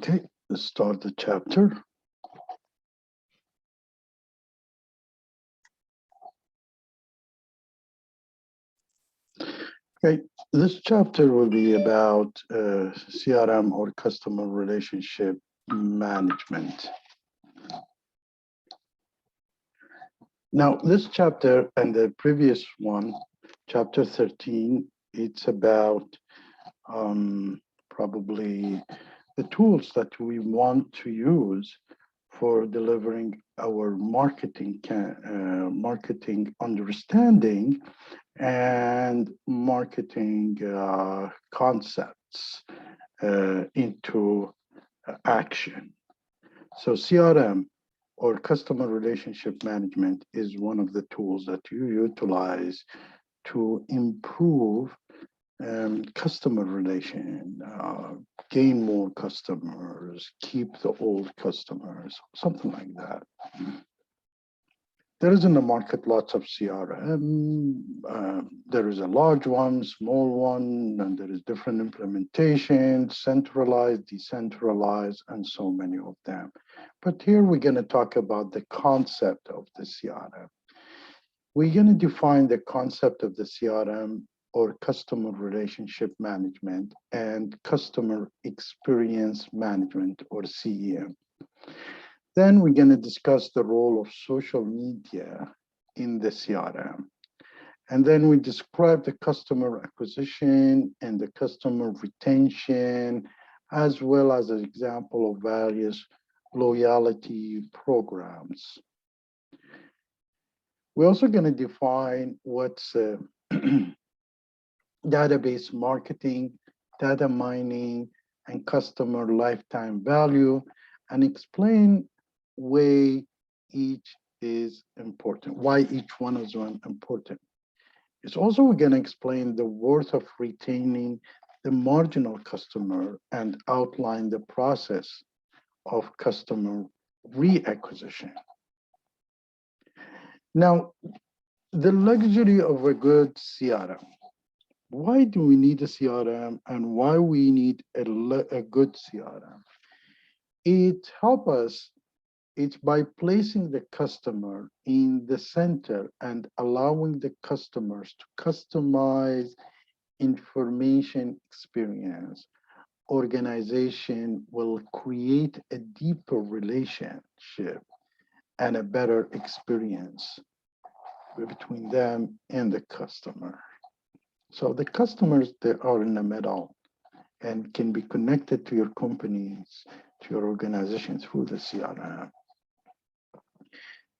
Okay, let's start the chapter. Okay, this chapter will be about CRM or customer relationship management. Now, this chapter and the previous one, chapter 13, it's about probably the tools that we want to use for delivering our marketing understanding and marketing concepts into action. So CRM or customer relationship management is one of the tools that you utilize to improve customer relation, gain more customers, keep the old customers, something like that. There is in the market lots of CRM. There is a large one, small one, and there is different implementations, centralized, decentralized, and so many of them. But here we're going to talk about the concept of the CRM. We're going to define the concept of the CRM or customer relationship management and customer experience management or CEM. Then we're going to discuss the role of social media in the CRM. And then we describe the customer acquisition and the customer retention, as well as an example of various loyalty programs. We're also going to define what's database marketing, data mining, and customer lifetime value, and explain why each is important, why each one is important. It's also we're going to explain the worth of retaining the marginal customer and outline the process of customer reacquisition. Now, the luxury of a good CRM. Why do we need a CRM and why we need a good CRM? It helps us, it's by placing the customer in the center and allowing the customers to customize information experience. Organization will create a deeper relationship and a better experience between them and the customer. So the customers that are in the middle and can be connected to your companies, to your organization through the CRM.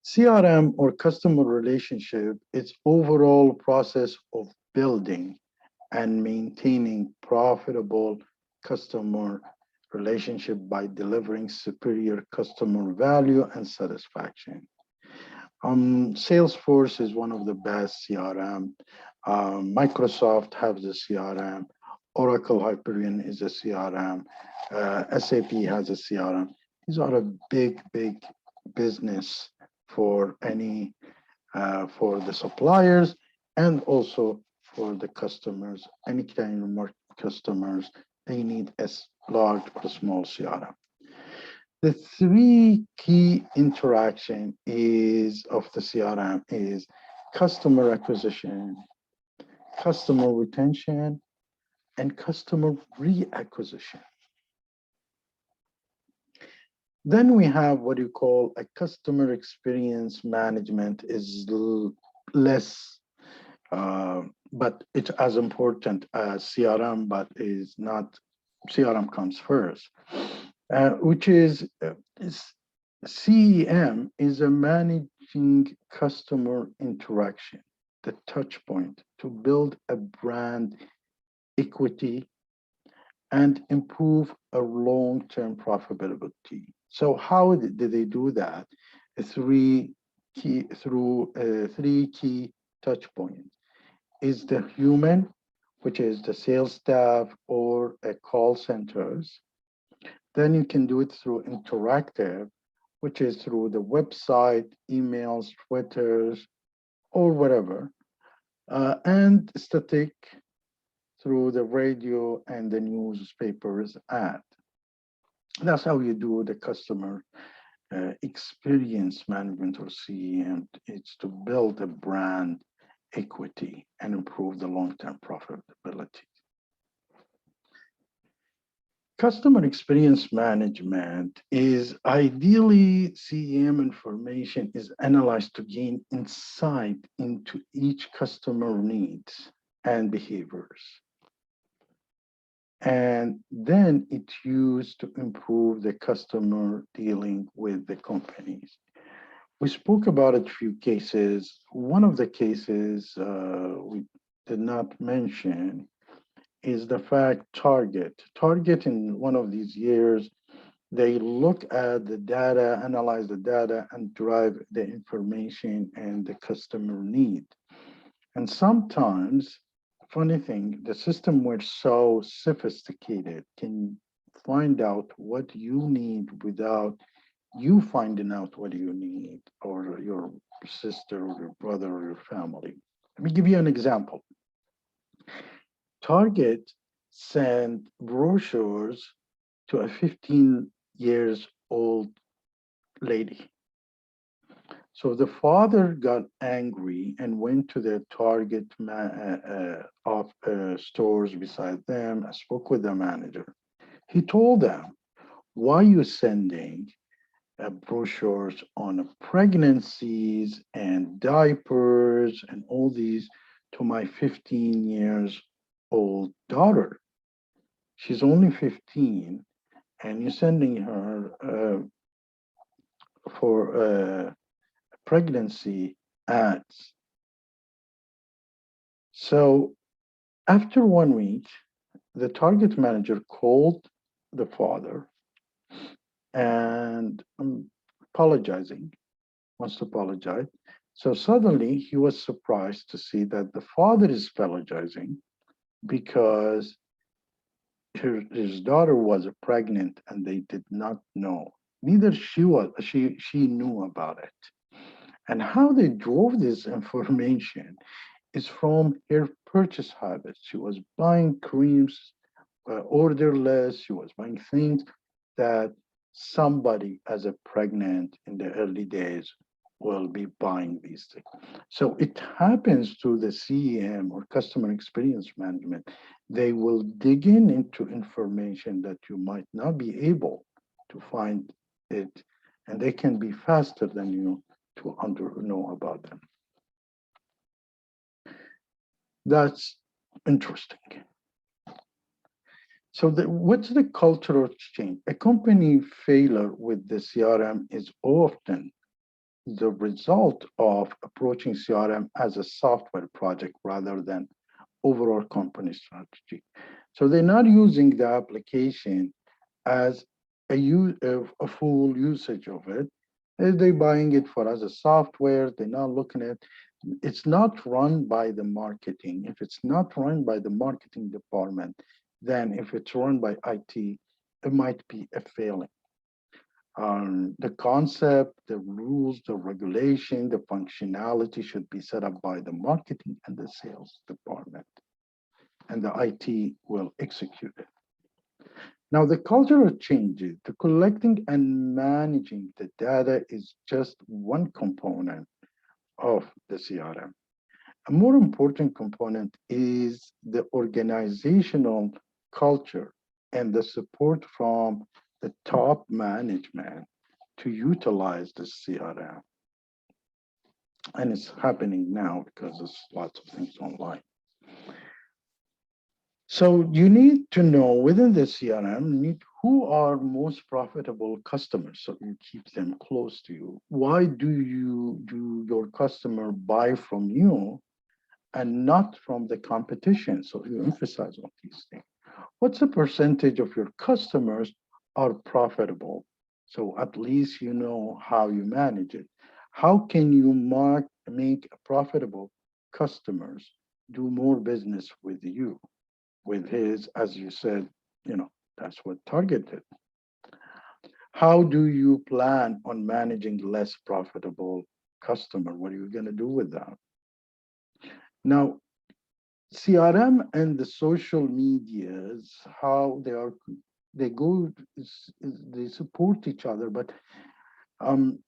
CRM or customer relationship is overall process of building and maintaining profitable customer relationship by delivering superior customer value and satisfaction. Salesforce is one of the best CRM. Microsoft has a CRM. Oracle Hyperion is a CRM. SAP has a CRM. These are a big business for any, for the suppliers and also for the customers. Any kind of customers, they need a large or small CRM. The three key interaction of the CRM is customer acquisition, customer retention, and customer reacquisition. Then we have what you call a customer experience management is less, but it's as important as CRM, but is not, CRM comes first, which is CEM is a managing customer interaction, the touch point to build a brand equity and improve a long-term profitability. So how did they do that? Through three key touch points. Is the human, which is the sales staff or a call centers. Then you can do it through interactive, which is through the website, emails, Twitters, or whatever. And static through the radio and the newspapers ad. That's how you do the customer experience management or CEM. It's to build a brand equity and improve the long-term profitability. Customer experience management is ideally CEM information is analyzed to gain insight into each customer needs and behaviors. And then it's used to improve the customer dealing with the companies. We spoke about a few cases. One of the cases we did not mention is the fact Target in one of these years, they look at the data, analyze the data, and derive the information and the customer need. And sometimes, funny thing, the system were so sophisticated, can find out what you need without you finding out what you need, or your sister or your brother or your family. Let me give you an example. Target sent brochures to a 15 years old lady. So the father got angry and went to the Target of stores beside them and spoke with the manager. He told them, why are you sending brochures on pregnancies and diapers and all these to my 15 years old daughter? She's only 15, and you're sending her for pregnancy ads. So after 1 week, the Target manager called the father and apologizing, wants to apologize. So suddenly he was surprised to see that the father is apologizing because his daughter was pregnant and they did not know. Neither she knew about it. And how they drove this information is from her purchase habits. She was buying creams, orderless. She was buying things that somebody as a pregnant in the early days will be buying these things. So it happens to the CEM or customer experience management. They will dig into information that you might not be able to find it, and they can be faster than you to know about them. That's interesting. So what's the cultural change? A company failure with the CRM is often the result of approaching CRM as a software project rather than overall company strategy. So they're not using the application as a full usage of it. They're buying it for as a software. They're not looking at it's not run by the marketing. If it's not run by the marketing department, then if it's run by IT, it might be a failing. The concept, the rules, the regulation, the functionality should be set up by the marketing and the sales department, and the IT will execute it. Now, the cultural changes, the collecting and managing the data is just one component of the CRM. A more important component is the organizational culture and the support from the top management to utilize the CRM. And it's happening now because there's lots of things online. So you need to know within the CRM, who are most profitable customers so you keep them close to you. Why do your customer buy from you and not from the competition? So you emphasize on these things. What's the percentage of your customers are profitable? So at least you know how you manage it. How can you make profitable customers do more business with you? With his, as you said, that's what Target did. How do you plan on managing less profitable customer? What are you going to do with that? Now, CRM and the social medias, how they are they go, they support each other, but um,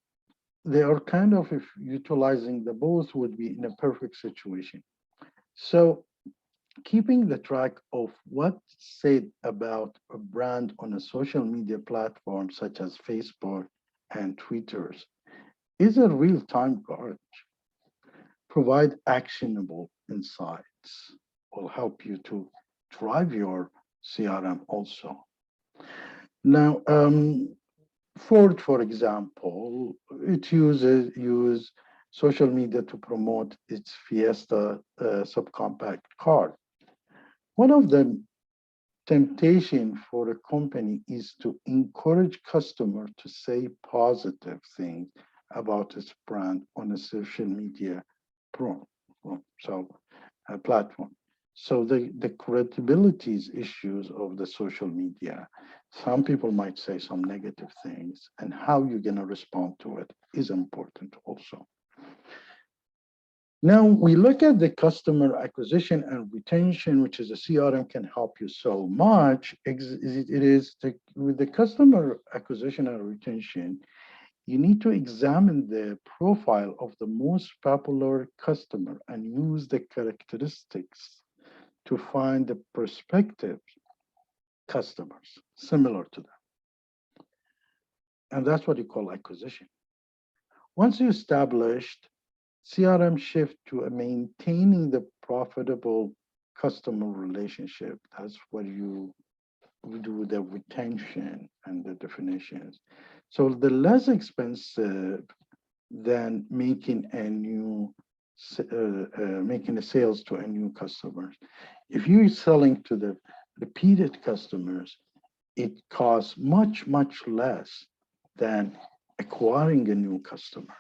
they are kind of, if utilizing the both would be in a perfect situation. So keeping the track of what's said about a brand on a social media platform such as Facebook and Twitter's is a real-time guard. Provide actionable insights will help you to drive your CRM also. Now, Ford, for example, it use social media to promote its Fiesta subcompact car. One of the temptation for a company is to encourage customer to say positive things about its brand on a social media pro, so platform. So the credibilities issues of the social media, some people might say some negative things, and how you're going to respond to it is important also. Now we look at the customer acquisition and retention, which is a CRM can help you so much. With the customer acquisition and retention, you need to examine the profile of the most popular customer and use the characteristics to find the prospective customers similar to them. And that's what you call acquisition. Once you established CRM shift to a maintaining the profitable customer relationship. That's what you do the retention and the definitions. So the less expensive than making a sales to a new customer. If you're selling to the repeated customers, it costs much, much less than acquiring a new customer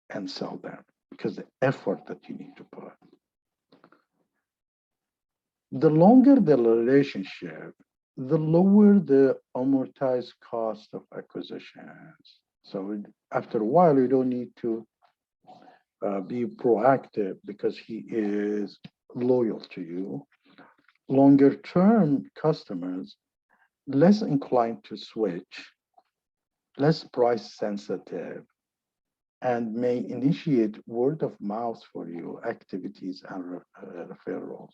and sell them because the effort that you need to put. The longer the relationship, the lower the amortized cost of acquisitions. So after a while, you don't need to be proactive because he is loyal to you. Longer term customers, less inclined to switch, less price sensitive, and may initiate word of mouth for you activities and referrals.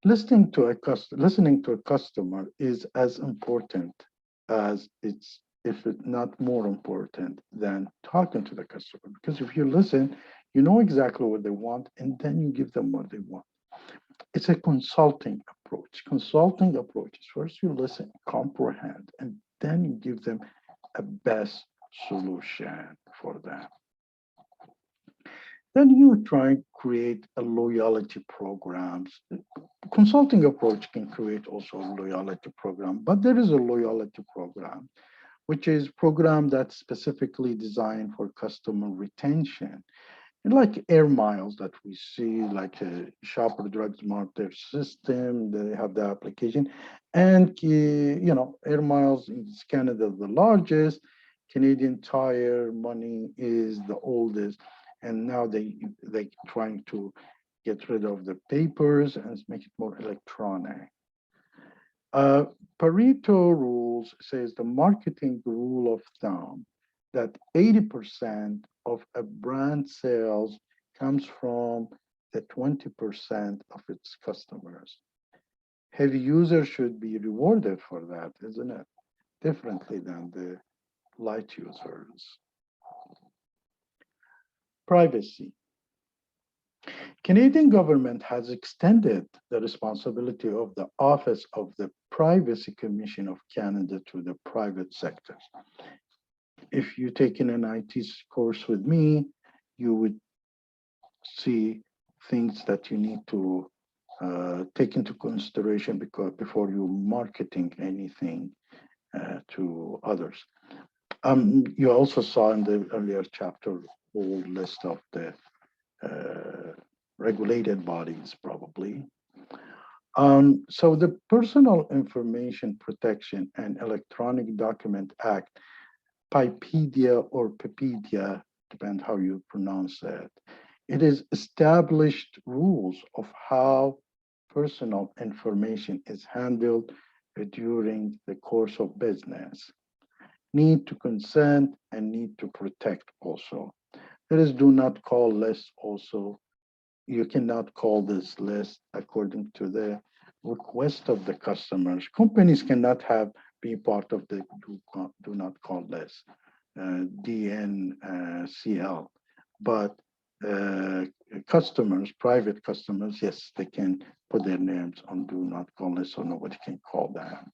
Listening to a customer is as important as it's, if it's not more important than talking to the customer. Because if you listen, you know exactly what they want, and then you give them what they want. It's a consulting approach. Consulting approach is first you listen, comprehend, and then you give them a best solution for them. Then you try to create a loyalty programs. Consulting approach can create also a loyalty program, but there is a loyalty program, which is program that's specifically designed for customer retention. And like air miles that we see, like Shopper Drug Mart, their system, they have the application. And, air miles in Canada, the largest. Canadian Tire Money is the oldest. And now they trying to get rid of the papers and make it more electronic. Pareto rules says the marketing rule of thumb that 80% of a brand sales comes from the 20% of its customers. Heavy users should be rewarded for that, isn't it? Differently than the light users. Privacy. Canadian government has extended the responsibility of the Office of the Privacy Commission of Canada to the private sector. If you take in an IT course with me, you would see things that you need to take into consideration before you marketing anything to others. You also saw in the earlier chapter whole list of the regulated bodies, probably. So the Personal Information Protection and Electronic Document Act, PIPEDIA or PIPEDIA, depends how you pronounce it. It is established rules of how personal information is handled during the course of business. Need to consent and need to protect also. There is do not call list also. You cannot call this list according to the request of the customers. Companies cannot have be part of the do not call list, DNCL, but customers, private customers, yes, they can put their names on do not call list so nobody can call them.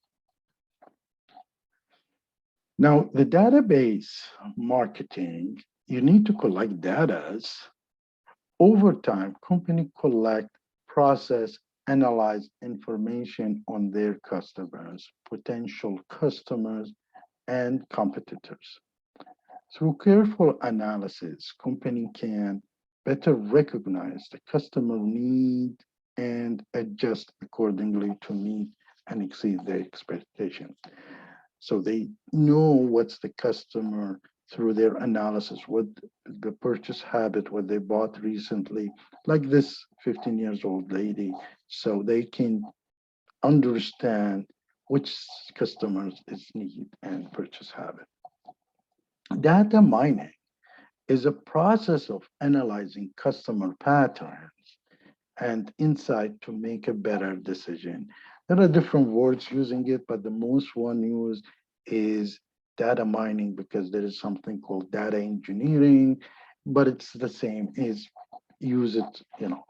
Now, the database marketing, you need to collect data. Over time, company collect, process, analyze information on their customers, potential customers, and competitors. Through careful analysis, company can better recognize the customer need and adjust accordingly to meet and exceed their expectation. So they know what's the customer through their analysis, what the purchase habit, what they bought recently, like this 15 years old lady. So they can understand which customers is need and purchase habit. Data mining is a process of analyzing customer patterns and insight to make a better decision. There are different words using it, but the most one used is data mining because there is something called data engineering, but it's the same, is use it, you know.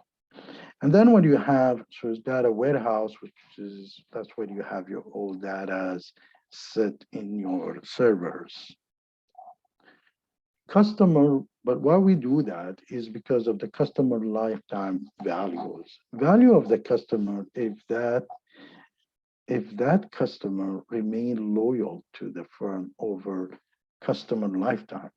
And then what you have, so it's data warehouse, which is, that's where you have your old data set in your servers. Customer, but why we do that is because of the customer lifetime values. Value of the customer, if that customer remain loyal to the firm over customer lifetime.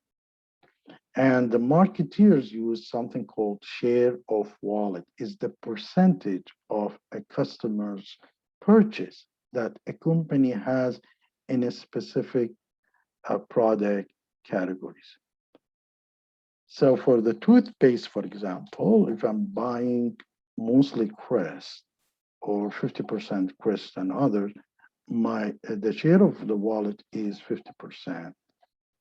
And the marketeers use something called share of wallet, is the percentage of a customer's purchase that a company has in a specific product categories. So for the toothpaste, for example, if I'm buying mostly Crest or 50% Crest and others, the share of the wallet is 50%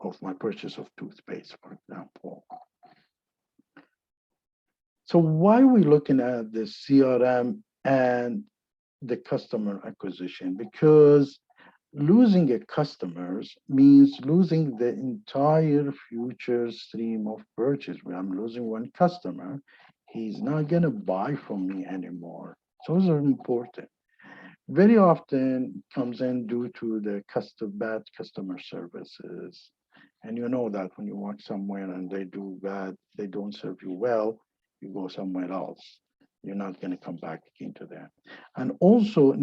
of my purchase of toothpaste, for example. So why are we looking at the CRM and the customer acquisition? Because losing a customers means losing the entire future stream of purchase. When I'm losing one customer, he's not going to buy from me anymore. So those are important. Very often comes in due to the bad customer services. And you know that when you walk somewhere and they do bad, they don't serve you well, you go somewhere else. You're not going to come back again to them. And also you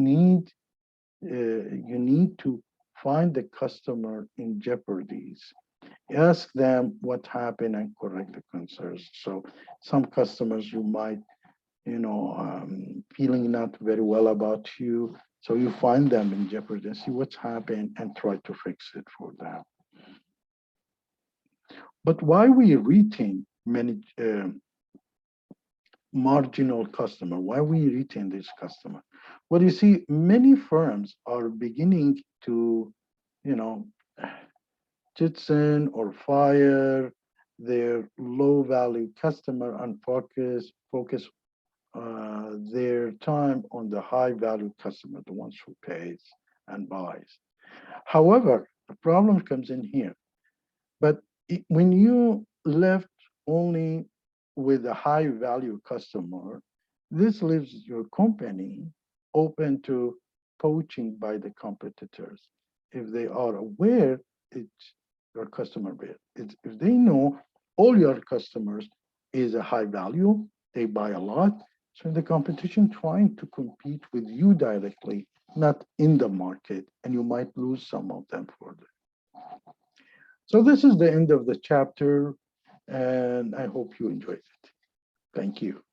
need to find the customer in jeopardies. Ask them what happened and correct the concerns. So some customers you might, feeling not very well about you. So you find them in jeopardy and see what's happened and try to fix it for them. But why we retain many marginal customer? Why we retain this customer? Well, you see, many firms are beginning to, jettison or fire their low-value customer and focus their time on the high-value customer, the ones who pays and buys. However, the problem comes in here. But when you left only with a high-value customer, this leaves your company open to poaching by the competitors. If they are aware it's your customer base, if they know all your customers is a high value, they buy a lot, so the competition trying to compete with you directly, not in the market, and you might lose some of them for that. So this is the end of the chapter, and I hope you enjoyed it. Thank you.